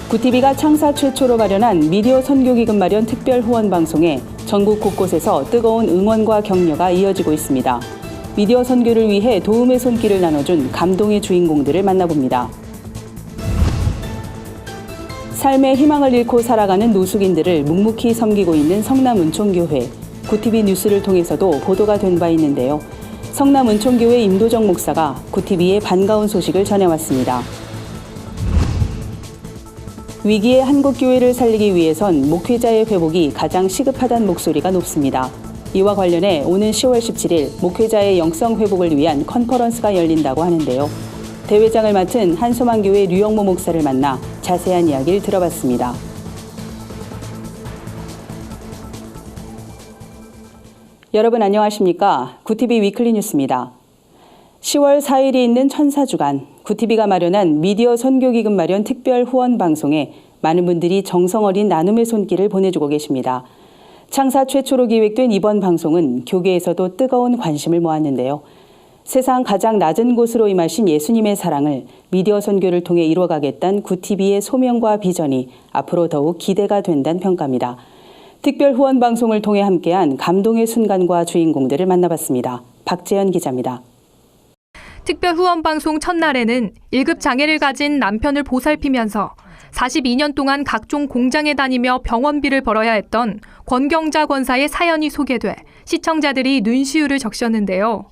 구티비가 창사 최초로 마련한 미디어 선교기금 마련 특별 후원 방송에 전국 곳곳에서 뜨거운 응원과 격려가 이어지고 있습니다. 미디어 선교를 위해 도움의 손길을 나눠준 감동의 주인공들을 만나봅니다. 삶의 희망을 잃고 살아가는 노숙인들을 묵묵히 섬기고 있는 성남은총교회. 구티비 뉴스를 통해서도 보도가 된 바 있는데요. 성남은총교회 임도정 목사가 구티비의 반가운 소식을 전해왔습니다. 위기의 한국교회를 살리기 위해선 목회자의 회복이 가장 시급하다는 목소리가 높습니다. 이와 관련해 오는 10월 17일 목회자의 영성 회복을 위한 컨퍼런스가 열린다고 하는데요. 대회장을 맡은 한소망교회 류영모 목사를 만나 자세한 이야기를 들어봤습니다. 여러분 안녕하십니까? 구티비 위클리 뉴스입니다. 10월 4일이 있는 천사주간, 구티비가 마련한 미디어 선교기금 마련 특별 후원 방송에 많은 분들이 정성어린 나눔의 손길을 보내주고 계십니다. 창사 최초로 기획된 이번 방송은 교계에서도 뜨거운 관심을 모았는데요. 세상 가장 낮은 곳으로 임하신 예수님의 사랑을 미디어 선교를 통해 이루어가겠다는 구티비의 소명과 비전이 앞으로 더욱 기대가 된다는 평가입니다. 특별 후원 방송을 통해 함께한 감동의 순간과 주인공들을 만나봤습니다. 박재현 기자입니다. 특별 후원 방송 첫날에는 1급 장애를 가진 남편을 보살피면서 42년 동안 각종 공장에 다니며 병원비를 벌어야 했던 권경자 권사의 사연이 소개돼 시청자들이 눈시울을 적셨는데요.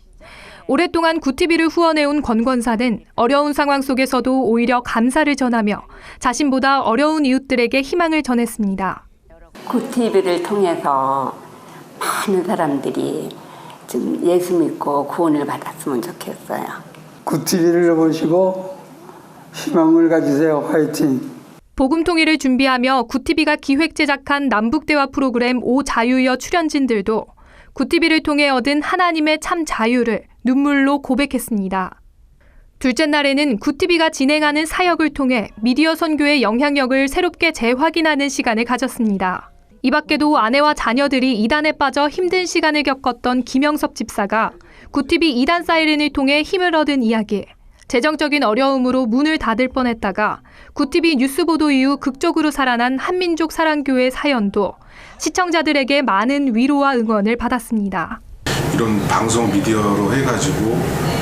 오랫동안 구티비를 후원해온 권 권사는 어려운 상황 속에서도 오히려 감사를 전하며 자신보다 어려운 이웃들에게 희망을 전했습니다. 구티비를 통해서 많은 사람들이 좀 예수 믿고 구원을 받았으면 좋겠어요. 구티비를 보시고 희망을 가지세요. 화이팅! 복음통일을 준비하며 구티비가 기획 제작한 남북대화 프로그램 오 자유여 출연진들도 구티비를 통해 얻은 하나님의 참 자유를 눈물로 고백했습니다. 둘째 날에는 구티비가 진행하는 사역을 통해 미디어 선교의 영향력을 새롭게 재확인하는 시간을 가졌습니다. 이 밖에도 아내와 자녀들이 이단에 빠져 힘든 시간을 겪었던 김영섭 집사가 구티비 이단 사이렌을 통해 힘을 얻은 이야기, 재정적인 어려움으로 문을 닫을 뻔했다가 구티비 뉴스 보도 이후 극적으로 살아난 한민족 사랑교회 사연도 시청자들에게 많은 위로와 응원을 받았습니다. 이런 방송 미디어로 해가지고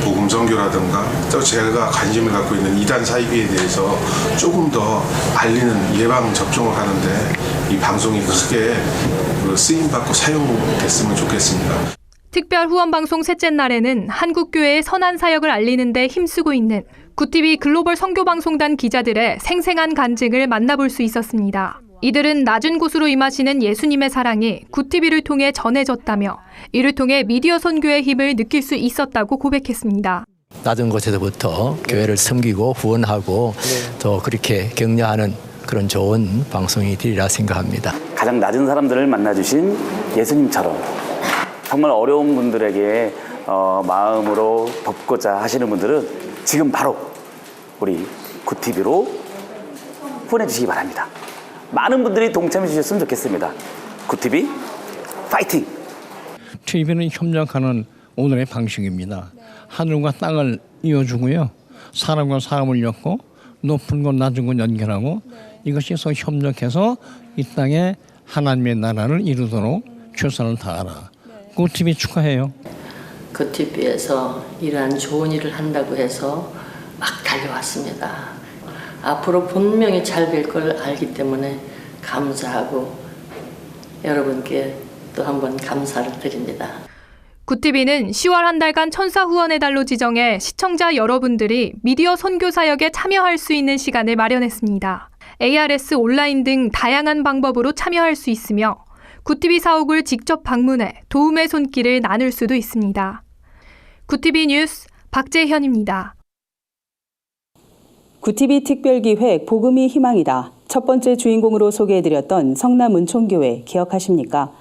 복음 선교라든가 또 제가 관심을 갖고 있는 이단 사이비에 대해서 조금 더 알리는 예방 접종을 하는데 이 방송이 크게 쓰임받고 사용됐으면 좋겠습니다. 특별 후원 방송 셋째 날에는 한국교회의 선한 사역을 알리는 데 힘쓰고 있는 구티비 글로벌 선교방송단 기자들의 생생한 간증을 만나볼 수 있었습니다. 이들은 낮은 곳으로 임하시는 예수님의 사랑이 구티비를 통해 전해졌다며 이를 통해 미디어 선교의 힘을 느낄 수 있었다고 고백했습니다. 낮은 곳에서부터 교회를 섬기고 후원하고 또 그렇게 격려하는 그런 좋은 방송이 되리라 생각합니다. 가장 낮은 사람들을 만나주신 예수님처럼 정말 어려운 분들에게 마음으로 돕고자 하시는 분들은 지금 바로 우리 구티비로 후원해 주시기 바랍니다. 많은 분들이 동참해 주셨으면 좋겠습니다. 구티비 파이팅! TV는 협력하는 오늘의 방식입니다. 하늘과 땅을 이어주고요. 사람과 사람을 엮고 높은 곳 낮은 곳 연결하고 이것이 서로 협력해서 이 땅에 하나님의 나라를 이루도록 최선을 다하라. 구티비 축하해요. 구티비에서 이러한 좋은 일을 한다고 해서 막 달려왔습니다. 앞으로 분명히 잘 될 걸 알기 때문에 감사하고 여러분께 또 한번 감사를 드립니다. 구티비는 10월 한 달간 천사 후원의 달로 지정해 시청자 여러분들이 미디어 선교 사역에 참여할 수 있는 시간을 마련했습니다. ARS 온라인 등 다양한 방법으로 참여할 수 있으며 구티비 사옥을 직접 방문해 도움의 손길을 나눌 수도 있습니다. 구티비 뉴스 박재현입니다. 구티비 특별기획 복음이 희망이다. 첫 번째 주인공으로 소개해드렸던 성남은총교회 기억하십니까?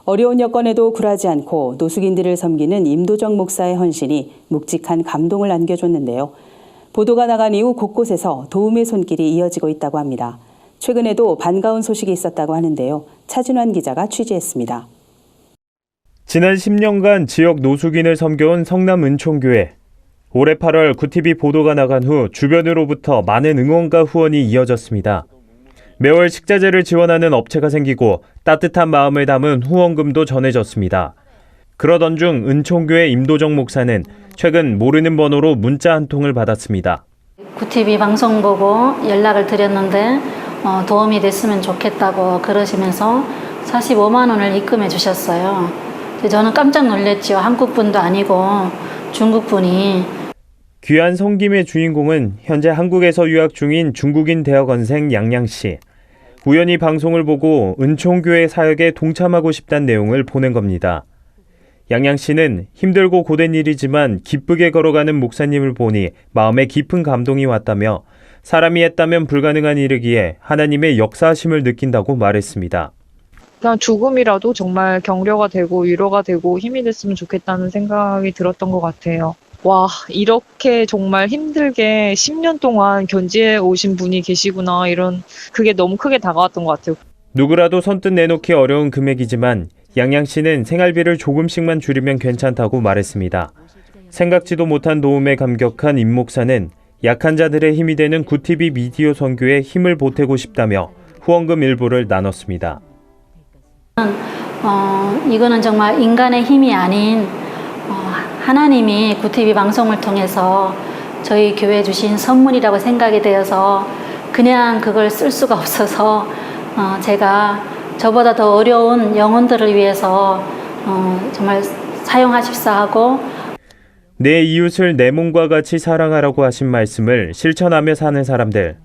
어려운 여건에도 굴하지 않고 노숙인들을 섬기는 임도정 목사의 헌신이 묵직한 감동을 안겨줬는데요. 보도가 나간 이후 곳곳에서 도움의 손길이 이어지고 있다고 합니다. 최근에도 반가운 소식이 있었다고 하는데요. 차진환 기자가 취재했습니다. 지난 10년간 지역 노숙인을 섬겨온 성남은총교회. 올해 8월 구티비 보도가 나간 후 주변으로부터 많은 응원과 후원이 이어졌습니다. 매월 식자재를 지원하는 업체가 생기고 따뜻한 마음을 담은 후원금도 전해졌습니다. 그러던 중 은총교회 임도정 목사는 최근 모르는 번호로 문자 한 통을 받았습니다. 구TV 방송 보고 연락을 드렸는데 도움이 됐으면 좋겠다고 그러시면서 45만 원을 입금해 주셨어요. 저는 깜짝 놀랐죠. 한국 분도 아니고 중국 분이. 귀한 섬김의 주인공은 현재 한국에서 유학 중인 중국인 대학원생 양양 씨. 우연히 방송을 보고 은총교회 사역에 동참하고 싶다는 내용을 보낸 겁니다. 양양 씨는 힘들고 고된 일이지만 기쁘게 걸어가는 목사님을 보니 마음에 깊은 감동이 왔다며 사람이 했다면 불가능한 일이기에 하나님의 역사하심을 느낀다고 말했습니다. 그냥 죽음이라도 정말 격려가 되고 위로가 되고 힘이 됐으면 좋겠다는 생각이 들었던 것 같아요. 와, 이렇게 정말 힘들게 10년 동안 견지해 오신 분이 계시구나, 이런, 그게 너무 크게 다가왔던 것 같아요. 누구라도 선뜻 내놓기 어려운 금액이지만 양양 씨는 생활비를 조금씩만 줄이면 괜찮다고 말했습니다. 생각지도 못한 도움에 감격한 임 목사는 약한 자들의 힘이 되는 구TV 미디어 선교에 힘을 보태고 싶다며 후원금 일부를 나눴습니다. 이거는 정말 인간의 힘이 아닌 하나님이 구TV 방송을 통해서 저희 교회에 주신 선물이라고 생각이 되어서 그냥 그걸 쓸 수가 없어서 제가 저보다 더 어려운 영혼들을 위해서 정말 사용하십사 하고, 내 이웃을 내 몸과 같이 사랑하라고 하신 말씀을 실천하며 사는 사람들.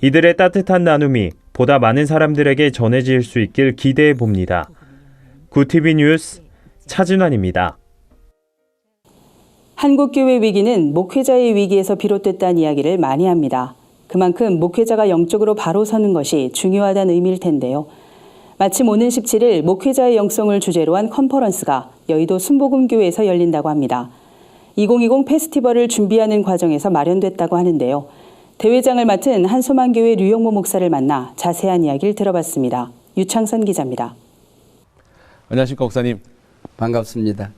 이들의 따뜻한 나눔이 보다 많은 사람들에게 전해질 수 있길 기대해 봅니다. 구TV 뉴스 차진환입니다. 한국교회 위기는 목회자의 위기에서 비롯됐다는 이야기를 많이 합니다. 그만큼 목회자가 영적으로 바로 서는 것이 중요하다는 의미일 텐데요. 마침 오는 17일 목회자의 영성을 주제로 한 컨퍼런스가 여의도 순복음교회에서 열린다고 합니다. 2020 페스티벌을 준비하는 과정에서 마련됐다고 하는데요. 대회장을 맡은 한소망교회 류영모 목사를 만나 자세한 이야기를 들어봤습니다. 유창선 기자입니다. 안녕하십니까, 목사님. 반갑습니다.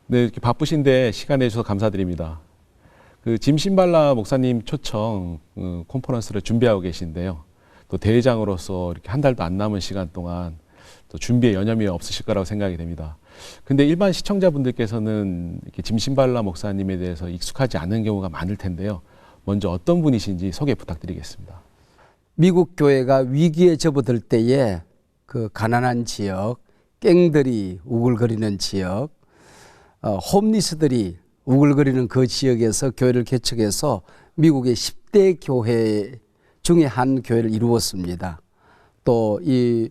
네, 이렇게 바쁘신데 시간 내주셔서 감사드립니다. 짐 신발라 목사님 초청 컨퍼런스를 준비하고 계신데요. 또 대회장으로서 이렇게 한 달도 안 남은 시간 동안 또 준비에 여념이 없으실 거라고 생각이 됩니다. 근데 일반 시청자분들께서는 이렇게 짐 신발라 목사님에 대해서 익숙하지 않은 경우가 많을 텐데요. 먼저 어떤 분이신지 소개 부탁드리겠습니다. 미국 교회가 위기에 접어들 때에 그 가난한 지역, 갱들이 우글거리는 지역, 홈리스들이 우글거리는 그 지역에서 교회를 개척해서 미국의 10대 교회 중에 한 교회를 이루었습니다. 또 이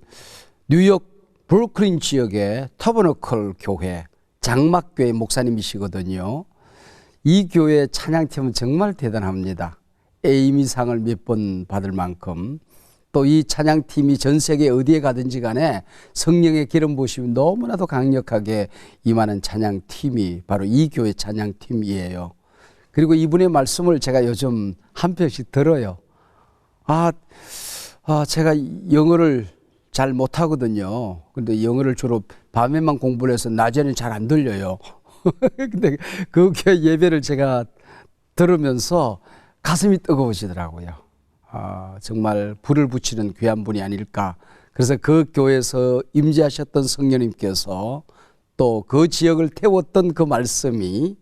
뉴욕 브루클린 지역의 터버너클 교회, 장막교회 목사님이시거든요. 이 교회 찬양팀은 정말 대단합니다. 에이미상을 몇 번 받을 만큼, 또 이 찬양팀이 전 세계 어디에 가든지 간에 성령의 기름 부으심이 너무나도 강력하게 임하는 찬양팀이 바로 이 교회 찬양팀이에요. 그리고 이분의 말씀을 제가 요즘 한 편씩 들어요. 제가 영어를 잘 못하거든요. 근데 영어를 주로 밤에만 공부를 해서 낮에는 잘 안 들려요. 근데 그 교회 예배를 제가 들으면서 가슴이 뜨거워지더라고요. 정말 불을 붙이는 귀한 분이 아닐까. 그래서 그 교회에서 임재하셨던 성령님께서 또 그 지역을 태웠던 그 말씀이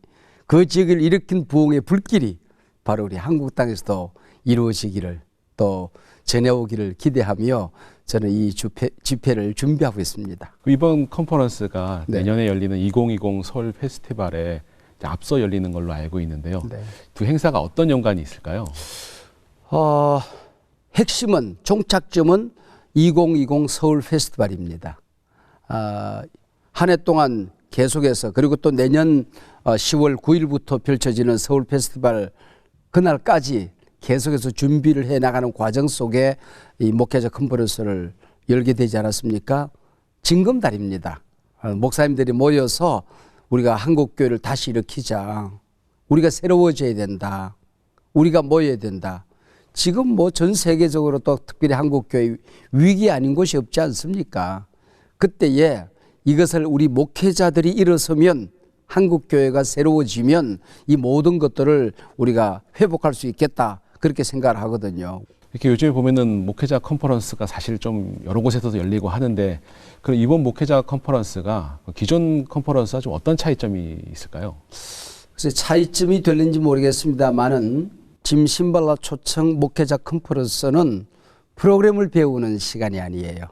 그 지역을 일으킨 부흥의 불길이 바로 우리 한국 땅에서도 이루어지기를 또 전해오기를 기대하며 저는 이 집회를 준비하고 있습니다. 이번 컨퍼런스가 내년에 열리는 2020 서울 페스티벌에 앞서 열리는 걸로 알고 있는데요. 두 행사가 어떤 연관이 있을까요? 핵심은, 종착점은 2020 서울 페스티벌입니다. 한 해 동안 계속해서, 그리고 또 내년 10월 9일부터 펼쳐지는 서울 페스티벌 그날까지 계속해서 준비를 해나가는 과정 속에 이 목회자 컨퍼런스를 열게 되지 않았습니까? 징검다리입니다. 목사님들이 모여서 우리가 한국교회를 다시 일으키자. 우리가 새로워져야 된다. 우리가 모여야 된다. 지금 뭐 전 세계적으로 또 특별히 한국교회 위기 아닌 곳이 없지 않습니까? 그때에 이것을 우리 목회자들이 일어서면, 한국교회가 새로워지면 이 모든 것들을 우리가 회복할 수 있겠다. 그렇게 생각을 하거든요. 이렇게 요즘에 보면은 목회자 컨퍼런스가 사실 좀 여러 곳에서도 열리고 하는데 그럼 이번 목회자 컨퍼런스가 기존 컨퍼런스와 좀 어떤 차이점이 있을까요? 그래서 차이점이 될는지 모르겠습니다만은 짐 신발라 초청 목회자 컨퍼런스는 프로그램을 배우는 시간이 아니에요.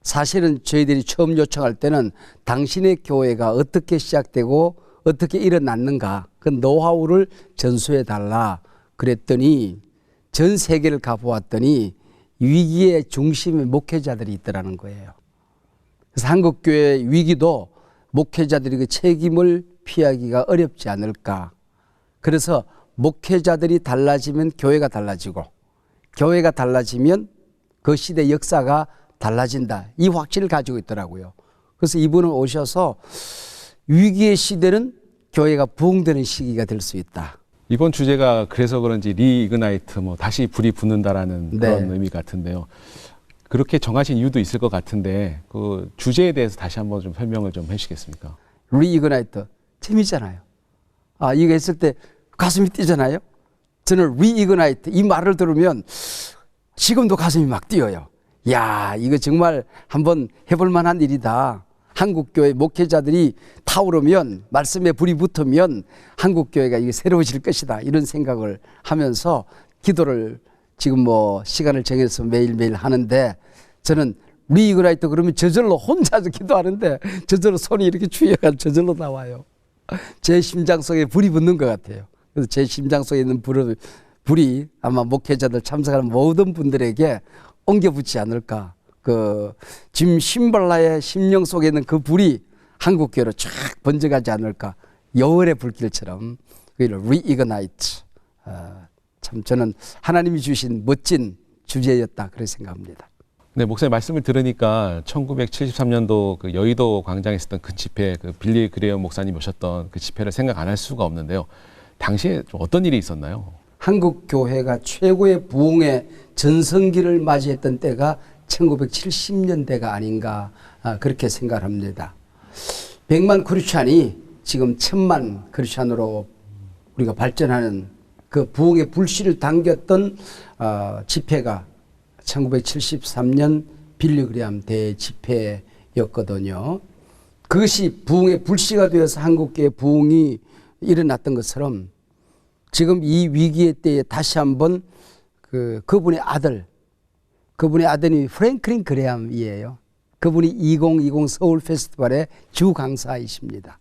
사실은 저희들이 처음 요청할 때는 당신의 교회가 어떻게 시작되고 어떻게 일어났는가 그 노하우를 전수해 달라 그랬더니 전 세계를 가보았더니 위기의 중심에 목회자들이 있더라는 거예요. 그래서 한국교회 위기도 목회자들이 그 책임을 피하기가 어렵지 않을까. 그래서 목회자들이 달라지면 교회가 달라지고 교회가 달라지면 그 시대 역사가 달라진다. 이 확신을 가지고 있더라고요. 그래서 이분은 오셔서 위기의 시대는 교회가 부흥되는 시기가 될 수 있다. 이번 주제가 그래서 그런지 리이그나이트 뭐 다시 불이 붙는다라는 네. 그런 의미 같은데요. 그렇게 정하신 이유도 있을 것 같은데 그 주제에 대해서 다시 한번 좀 설명을 좀 해주시겠습니까? 리이그나이트 재밌잖아요. 아 이거 했을 때 가슴이 뛰잖아요. 저는 리이그나이트 이 말을 들으면 지금도 가슴이 막 뛰어요. 야 이거 정말 한번 해볼 만한 일이다. 한국교회 목회자들이 타오르면 말씀에 불이 붙으면 한국교회가 이게 새로워질 것이다. 이런 생각을 하면서 기도를 지금 뭐 시간을 정해서 매일매일 하는데 저는 리이그나이트 그러면 저절로 혼자서 기도하는데 저절로 손이 이렇게 추위가 저절로 나와요. 제 심장 속에 불이 붙는 것 같아요. 그래서 제 심장 속에 있는 불이 아마 목회자들 참석하는 모든 분들에게 옮겨붙지 않을까. 짐 신발라의 심령 속에 있는 그 불이 한국교회로 쫙 번져가지 않을까. 여월의 불길처럼 리이그나이트. 참 저는 하나님이 주신 멋진 주제였다 그렇게 생각합니다. 네, 목사님 말씀을 들으니까 1973년도 그 여의도 광장에 있었던 그 집회, 그 빌리 그레엄 목사님 오셨던 그 집회를 생각 안 할 수가 없는데요. 당시에 좀 어떤 일이 있었나요? 한국 교회가 최고의 부흥의 전성기를 맞이했던 때가 1970년대가 아닌가 그렇게 생각합니다. 100만 크리스찬이 지금 1000만 크리스찬으로 우리가 발전하는 그 부흥의 불씨를 당겼던 집회가 1973년 빌리 그레엄 대집회였거든요. 그것이 부흥의 불씨가 되어서 한국교회 부흥이 일어났던 것처럼 지금 이 위기의 때에 다시 한번 그분의 아들이 프랭클린 그레엄이에요. 그분이 2020 서울 페스티벌의 주 강사이십니다.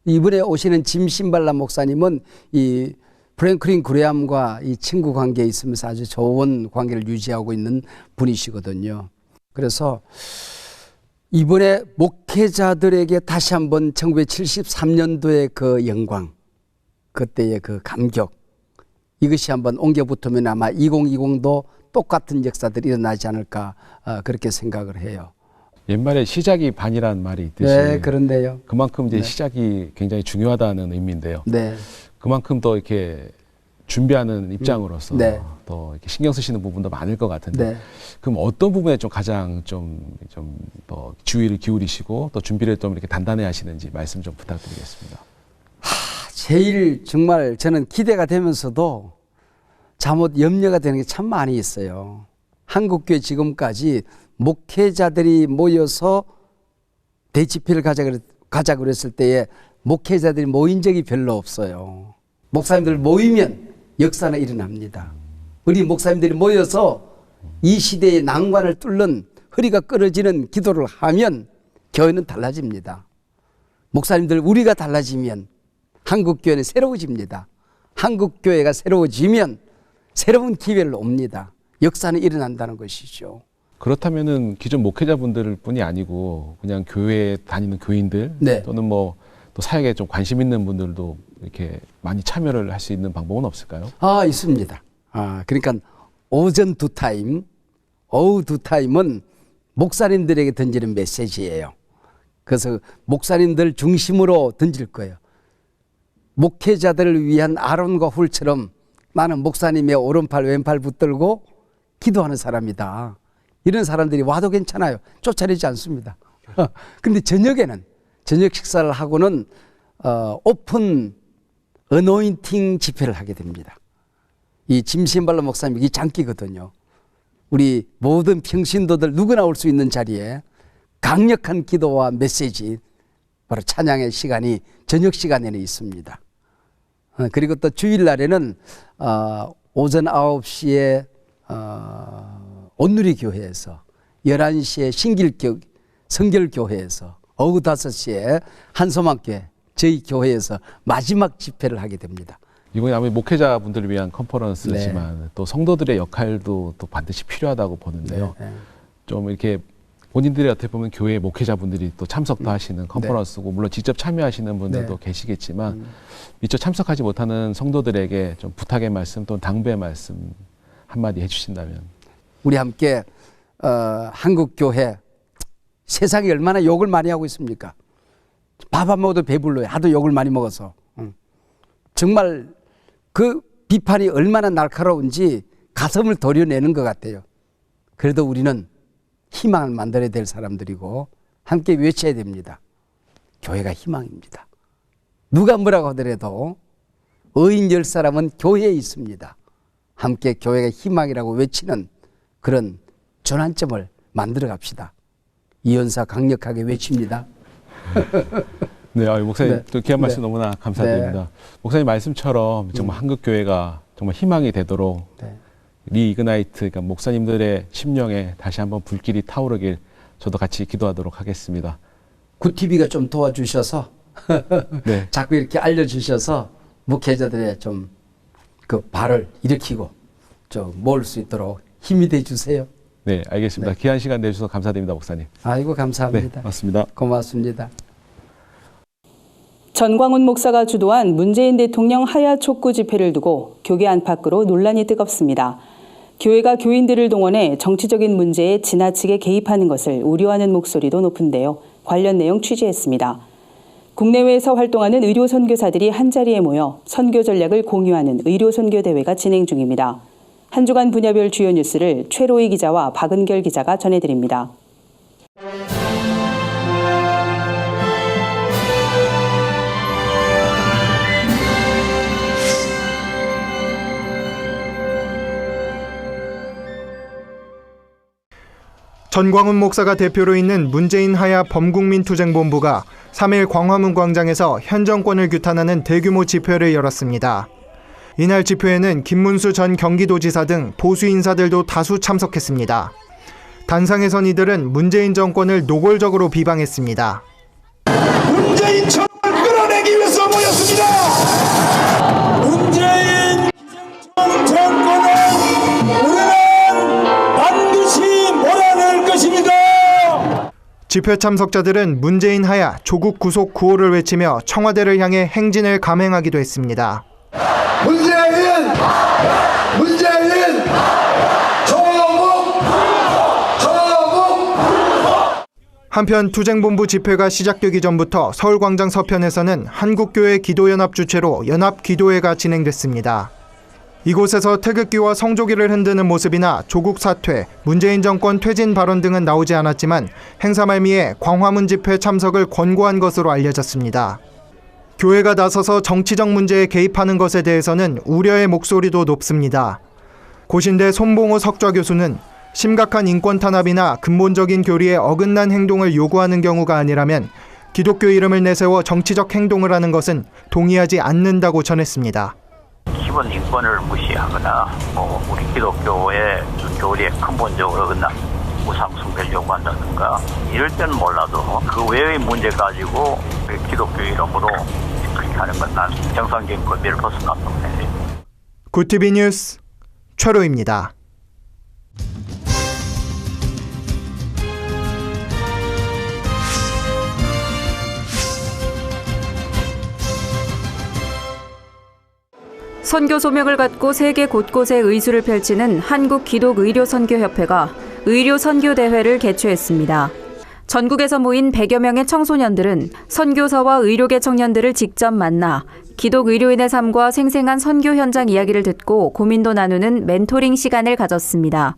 이번에 오시는 짐 신발라 목사님은 이 프랭클린 그레엄과 이 친구 관계에 있으면서 아주 좋은 관계를 유지하고 있는 분이시거든요. 그래서 이번에 목회자들에게 다시 한번 1973년도의 그 영광, 그때의 그 감격, 이것이 한번 옮겨 붙으면 아마 2020도 똑같은 역사들이 일어나지 않을까 그렇게 생각을 해요. 옛말에 시작이 반이라는 말이 있듯이 네, 그런데요. 그만큼 이제 네. 시작이 굉장히 중요하다는 의미인데요. 네. 그만큼 더 이렇게 준비하는 입장으로서 네. 더 이렇게 신경 쓰시는 부분도 많을 것 같은데 네. 그럼 어떤 부분에 좀 가장 좀 더 주의를 기울이시고 또 준비를 좀 이렇게 단단히 하시는지 말씀 좀 부탁드리겠습니다. 제일 정말 저는 기대가 되면서도 잘못 염려가 되는 게 참 많이 있어요. 한국교회 지금까지 목회자들이 모여서 대집회를 가자 그랬을 때에 목회자들이 모인 적이 별로 없어요. 목사님들 모이면 역사는 일어납니다. 우리 목사님들이 모여서 이 시대의 난관을 뚫는 허리가 끊어지는 기도를 하면 교회는 달라집니다. 목사님들 우리가 달라지면 한국교회는 새로워집니다. 한국교회가 새로워지면 새로운 기회를 옵니다. 역사는 일어난다는 것이죠. 그렇다면은 기존 목회자분들 뿐이 아니고 그냥 교회에 다니는 교인들 네. 또는 뭐 또 사역에 좀 관심 있는 분들도 이렇게 많이 참여를 할 수 있는 방법은 없을까요? 있습니다. 그러니까 오전 2타임, 오후 2타임은 목사님들에게 던지는 메시지예요. 그래서 목사님들 중심으로 던질 거예요. 목회자들을 위한 아론과 훌처럼 나는 목사님의 오른팔 왼팔 붙들고 기도하는 사람이다. 이런 사람들이 와도 괜찮아요. 쫓아내지 않습니다. 근데 저녁 식사를 하고는 오픈 어노인팅 집회를 하게 됩니다. 이 짐신발라 목사님 이 장기거든요. 우리 모든 평신도들 누구나 올 수 있는 자리에 강력한 기도와 메시지, 바로 찬양의 시간이 저녁 시간에는 있습니다. 그리고 또 주일날에는 오전 9시에 온누리 교회에서 11시에 성결교회에서 오후 5시에 한소망교회 저희 교회에서 마지막 집회를 하게 됩니다. 이번에 아무래도 목회자분들을 위한 컨퍼런스지만 또 성도들의 역할도 또 반드시 필요하다고 보는데요. 좀 이렇게 본인들이 어떻게 보면 교회 목회자분들이 또 참석도 하시는 컨퍼런스고 물론 직접 참여하시는 분들도 계시겠지만 미처 참석하지 못하는 성도들에게 좀 부탁의 말씀 또는 당부의 말씀 한마디 해주신다면. 우리 함께 한국 교회 세상이 얼마나 욕을 많이 하고 있습니까? 밥 안 먹어도 배불러요. 하도 욕을 많이 먹어서. 정말 그 비판이 얼마나 날카로운지 가슴을 도려내는 것 같아요. 그래도 우리는 희망을 만들어야 될 사람들이고 함께 외쳐야 됩니다. 교회가 희망입니다. 누가 뭐라고 하더라도 의인 10사람은 교회에 있습니다. 함께 교회가 희망이라고 외치는 그런 전환점을 만들어 갑시다. 이연사 강력하게 외칩니다. 네, 목사님 또 귀한 말씀 너무나 감사드립니다. 목사님 말씀처럼 정말 한국 교회가 정말 희망이 되도록 리이그나이트, 그러니까 목사님들의 심령에 다시 한번 불길이 타오르길 저도 같이 기도하도록 하겠습니다. 굿TV가 좀 도와주셔서 자꾸 이렇게 알려주셔서 목회자들의 좀 그 발을 일으키고 좀 모을 수 있도록 힘이 돼 주세요. 네, 알겠습니다. 귀한 시간 내주셔서 감사드립니다, 목사님. 아이고 감사합니다. 네, 맞습니다. 고맙습니다. 전광훈 목사가 주도한 문재인 대통령 하야 촉구 집회를 두고 교계 안팎으로 논란이 뜨겁습니다. 교회가 교인들을 동원해 정치적인 문제에 지나치게 개입하는 것을 우려하는 목소리도 높은데요. 관련 내용 취재했습니다. 국내외에서 활동하는 의료 선교사들이 한자리에 모여 선교 전략을 공유하는 의료 선교 대회가 진행 중입니다. 한 주간 분야별 주요 뉴스를 최로희 기자와 박은결 기자가 전해드립니다. 전광훈 목사가 대표로 있는 문재인 하야 범국민투쟁본부가 3일 광화문 광장에서 현 정권을 규탄하는 대규모 집회를 열었습니다. 이날 집회에는 김문수 전 경기도지사 등 보수 인사들도 다수 참석했습니다. 단상에 선 이들은 문재인 정권을 노골적으로 비방했습니다. 문재인 정권을 끌어내기 위해서 모였습니다. 문재인 정권을 우리는 반드시 몰아낼 것입니다. 집회 참석자들은 문재인 하야 조국 구속 구호를 외치며 청와대를 향해 행진을 감행하기도 했습니다. 문재인 조국. 한편 투쟁본부 집회가 시작되기 전부터 서울광장 서편에서는 한국교회 기도연합 주최로 연합기도회가 진행됐습니다. 이곳에서 태극기와 성조기를 흔드는 모습이나 조국 사퇴, 문재인 정권 퇴진 발언 등은 나오지 않았지만 행사 말미에 광화문 집회 참석을 권고한 것으로 알려졌습니다. 교회가 나서서 정치적 문제에 개입하는 것에 대해서는 우려의 목소리도 높습니다. 고신대 손봉호 석좌 교수는 심각한 인권 탄압이나 근본적인 교리에 어긋난 행동을 요구하는 경우가 아니라면 기독교 이름을 내세워 정치적 행동을 하는 것은 동의하지 않는다고 전했습니다. 기본 인권을 무시하거나 우리 기독교의 교리에 근본적으로 어긋난 우상 숭배를 요구한다든가 이럴 때는 몰라도 그 외의 문제 가지고 기독교 이름으로 그렇게 하는 건 난 정상적인 권리를 벗어났다고 생각해요. 굿TV 뉴스 최로입니다. 선교 소명을 갖고 세계 곳곳에 의수를 펼치는 한국기독의료선교협회가 의료선교대회를 개최했습니다. 전국에서 모인 100여 명의 청소년들은 선교사와 의료계 청년들을 직접 만나 기독의료인의 삶과 생생한 선교 현장 이야기를 듣고 고민도 나누는 멘토링 시간을 가졌습니다.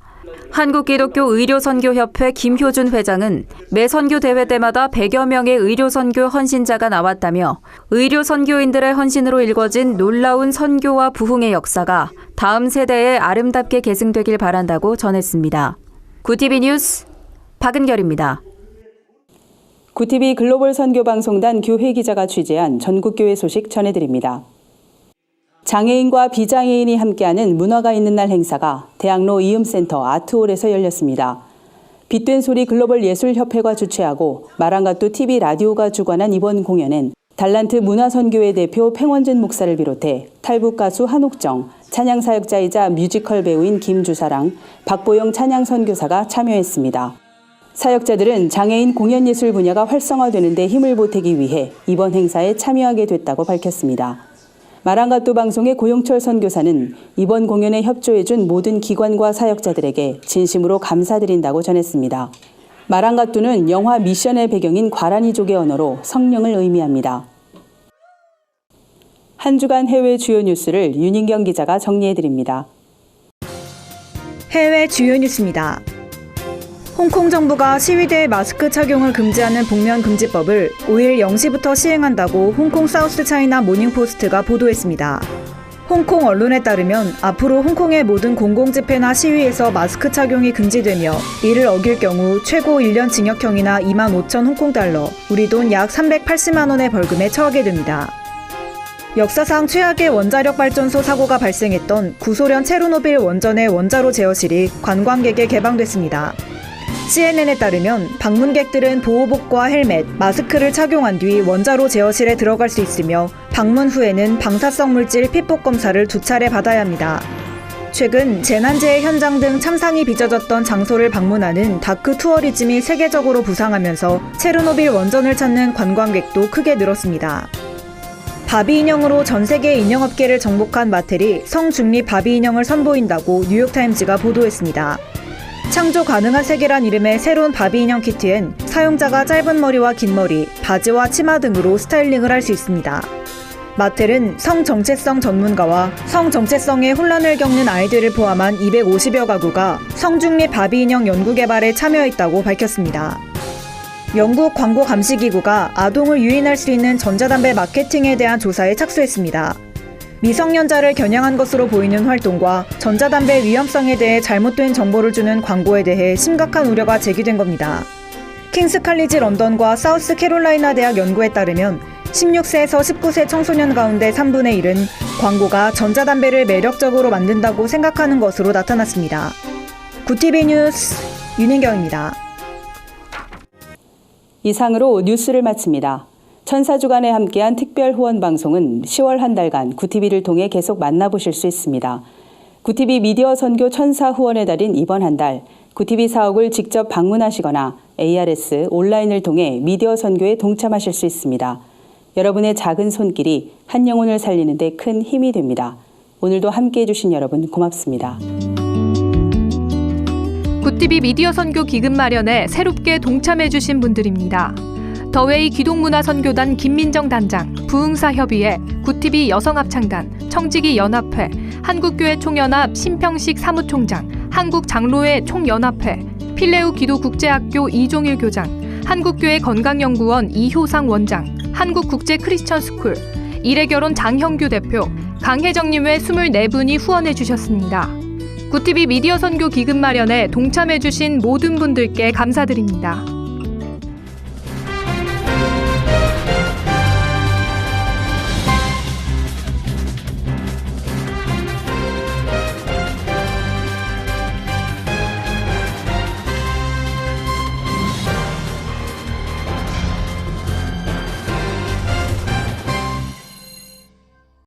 한국기독교의료선교협회 김효준 회장은 매 선교 대회 때마다 100여 명의 의료선교 헌신자가 나왔다며 의료선교인들의 헌신으로 일궈진 놀라운 선교와 부흥의 역사가 다음 세대에 아름답게 계승되길 바란다고 전했습니다. 구티비 뉴스 박은결입니다. 구티비 글로벌 선교방송단 교회 기자가 취재한 전국교회 소식 전해드립니다. 장애인과 비장애인이 함께하는 문화가 있는 날 행사가 대학로 이음센터 아트홀에서 열렸습니다. 빛된 소리 글로벌 예술협회가 주최하고 마랑가또 TV 라디오가 주관한 이번 공연엔 달란트 문화선교회 대표 팽원진 목사를 비롯해 탈북 가수 한옥정, 찬양사역자이자 뮤지컬 배우인 김주사랑, 박보영 찬양선교사가 참여했습니다. 사역자들은 장애인 공연예술 분야가 활성화되는 데 힘을 보태기 위해 이번 행사에 참여하게 됐다고 밝혔습니다. 마랑가또 방송의 고용철 선교사는 이번 공연에 협조해준 모든 기관과 사역자들에게 진심으로 감사드린다고 전했습니다. 마랑가또는 영화 미션의 배경인 과라니족의 언어로 성령을 의미합니다. 한 주간 해외 주요 뉴스를 윤인경 기자가 정리해드립니다. 해외 주요 뉴스입니다. 홍콩 정부가 시위대의 마스크 착용을 금지하는 복면 금지법을 5일 0시부터 시행한다고 홍콩 사우스 차이나 모닝포스트가 보도했습니다. 홍콩 언론에 따르면 앞으로 홍콩의 모든 공공집회나 시위에서 마스크 착용이 금지되며 이를 어길 경우 최고 1년 징역형이나 25,000 홍콩달러, 우리 돈 약 380만 원의 벌금에 처하게 됩니다. 역사상 최악의 원자력 발전소 사고가 발생했던 구소련 체르노빌 원전의 원자로 제어실이 관광객에 개방됐습니다. CNN에 따르면 방문객들은 보호복과 헬멧, 마스크를 착용한 뒤 원자로 제어실에 들어갈 수 있으며 방문 후에는 방사성 물질 피폭 검사를 2차례 받아야 합니다. 최근 재난재해 현장 등 참상이 빚어졌던 장소를 방문하는 다크 투어리즘이 세계적으로 부상하면서 체르노빌 원전을 찾는 관광객도 크게 늘었습니다. 바비 인형으로 전 세계 인형업계를 정복한 마텔이 성중립 바비 인형을 선보인다고 뉴욕타임즈가 보도했습니다. 창조 가능한 세계란 이름의 새로운 바비 인형 키트엔 사용자가 짧은 머리와 긴 머리, 바지와 치마 등으로 스타일링을 할 수 있습니다. 마텔은 성정체성 전문가와 성정체성의 혼란을 겪는 아이들을 포함한 250여 가구가 성중립 바비 인형 연구 개발에 참여했다고 밝혔습니다. 영국 광고감시기구가 아동을 유인할 수 있는 전자담배 마케팅에 대한 조사에 착수했습니다. 미성년자를 겨냥한 것으로 보이는 활동과 전자담배 위험성에 대해 잘못된 정보를 주는 광고에 대해 심각한 우려가 제기된 겁니다. 킹스 칼리지 런던과 사우스 캐롤라이나 대학 연구에 따르면 16세에서 19세 청소년 가운데 3분의 1은 광고가 전자담배를 매력적으로 만든다고 생각하는 것으로 나타났습니다. 구티비 뉴스 윤인경입니다. 이상으로 뉴스를 마칩니다. 천사주간에 함께한 특별 후원 방송은 10월 한 달간 구티비를 통해 계속 만나보실 수 있습니다. 구티비 미디어 선교 천사 후원의 달인 이번 한 달, 구티비 사옥을 직접 방문하시거나 ARS 온라인을 통해 미디어 선교에 동참하실 수 있습니다. 여러분의 작은 손길이 한 영혼을 살리는 데 큰 힘이 됩니다. 오늘도 함께해 주신 여러분 고맙습니다. 구티비 미디어 선교 기금 마련에 새롭게 동참해 주신 분들입니다. 더웨이 기독문화선교단 김민정 단장, 부흥사협의회, 구티비 여성합창단, 청지기 연합회, 한국교회 총연합 신평식 사무총장, 한국장로회 총연합회, 필레우 기도국제학교 이종일 교장, 한국교회 건강연구원 이효상 원장, 한국국제크리스천스쿨, 이래결혼 장형규 대표, 강혜정님 외 24분이 후원해 주셨습니다. 구티비 미디어 선교 기금 마련에 동참해 주신 모든 분들께 감사드립니다.